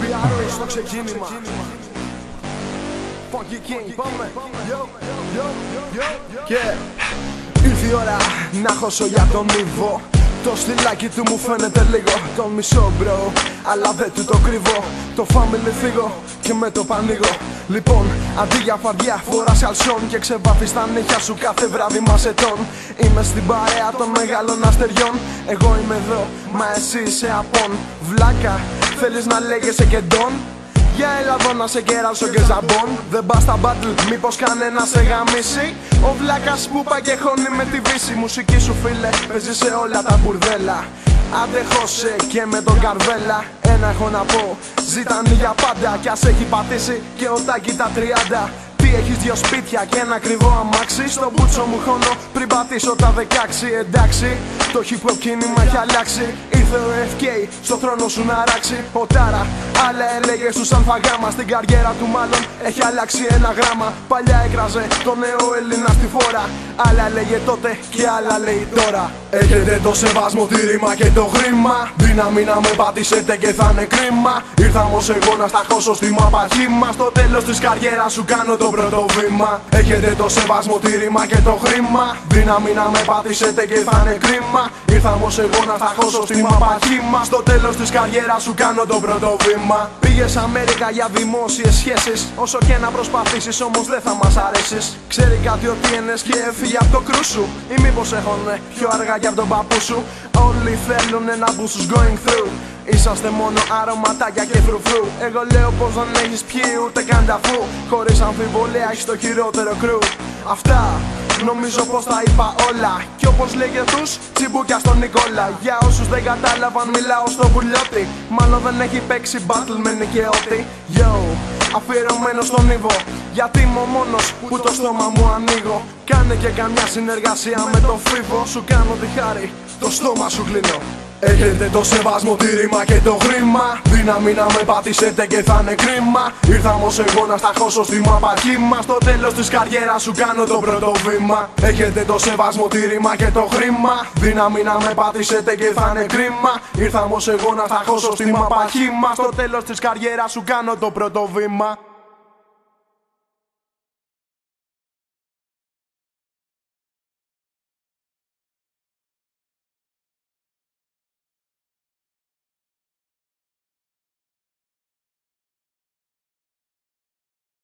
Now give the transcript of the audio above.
BRO στο ξεκίνημα. Funky King, πάμε. Και ήρθε η ώρα να χώσω για τον Ήβο. Το στυλάκι του μου φαίνεται λίγο το μισό μπρο, αλλά δεν του το κρύβω. Το family φύγω και με το πανίγω. Λοιπόν, αντί για φαρδιά φοράς αλσιόν και ξεβάφεις τα νύχια σου κάθε βράδυ μασετών. Είμαι στην παρέα των μεγάλων αστεριών. Εγώ είμαι εδώ, μα εσύ είσαι απόν. Βλάκα, θέλεις να λέγεσαι και ντόν? Για έλα εδώ να σε κεράσω και ζαμπόν. Δεν πας στα battle, μήπως κανένα σε γαμίσει? Ο βλάκας που πάει και χώνει με τη βύση. Μουσική σου φίλε, παίζει σε όλα τα μπουρδέλα. Άντε χώσε και με τον Καρβέλα. Ένα έχω να πω, ζήτανε για πάντα. Κι ας έχει πατήσει και ο Τάκη τα 30. Τι έχεις δυο σπίτια και ένα ακριβό αμάξι? Στο μπούτσο μου χώνω πριν πατήσω τα 16. Εντάξει, το hip hop κίνημα έχει αλλάξει. Ήρθε ο FK στο θρόνο σου να ράξει. Ο Τάρα, άλλα έλεγε στους Αλφαγάμα. Στην καριέρα του μάλλον έχει αλλάξει ένα γράμμα. Παλιά έκραζε το νέο Έλληνα στη φόρα. Άλλα λέγε τότε και άλλα λέει τώρα. Έχετε το σεβασμό, τη ρήμα και το χρήμα. Δύναμη να με πατήσετε και θα είναι κρίμα. Ήρθα όμως εγώ να σταχώσω στη μάπα χήμα. Στο τέλος της καριέρας σου κάνω το πρώτο βήμα. Έχετε το σεβασμό, τη ρήμα και το χρήμα. Δύναμη να με πατήσετε και θα είναι κρίμα. Ήρθα όμως εγώ να σταχώσω στη μάπα χήμα. Στο τέλος της καριέρας σου κάνω το πρώτο βήμα. Πήγες Αμέρικα για δημόσιες σχέσεις. Όσο και να προσπαθήσεις όμως δεν θα μας αρέσεις. Ξέρει κάτι ο TNS και έφυγε από το κρού σου? Ή μήπως έχουνε πιο αργά για τον παππού σου? Όλοι θέλουνε να μπουν στους going through. Είσαστε μόνο αρωματάκια και φρουφρού. Εγώ λέω πως δεν έχεις πιει ούτε καν ταφού. Χωρίς αμφιβολία έχεις το χειρότερο κρού. Αυτά νομίζω πως τα είπα όλα. Κι όπως λέγε τους τσιμπούκια στον Νικόλα. Για όσους δεν κατάλαβαν μιλάω στο βουλιώτη. Μάλλον δεν έχει παίξει battle με νοικαιώτη. Yo, αφιερωμένο στον Ήβο. Γιατί είμαι ο μόνος που το στόμα μου ανοίγω. Κάνε και καμιά συνεργασία με το Φίβο. Σου κάνω τη χάρη, το στόμα σου κλείνω. Έχετε το σεβασμό, τη ρήμα και το χρήμα. Δύναμη να με πατήσετε και θα είναι κρίμα. Ήρθα όμως εγώ να σταχώσω στη μάπα χήμα. Στο τέλος της καριέρας σου κάνω το πρώτο βήμα. Έχετε το σεβασμό, τη ρήμα και το χρήμα. Δύναμη να με πατήσετε και θα είναι κρίμα. Ήρθα όμως εγώ να σταχώσω στη μάπα χήμα. Στο τέλος της καριέρας σου κάνω το πρώτο βήμα.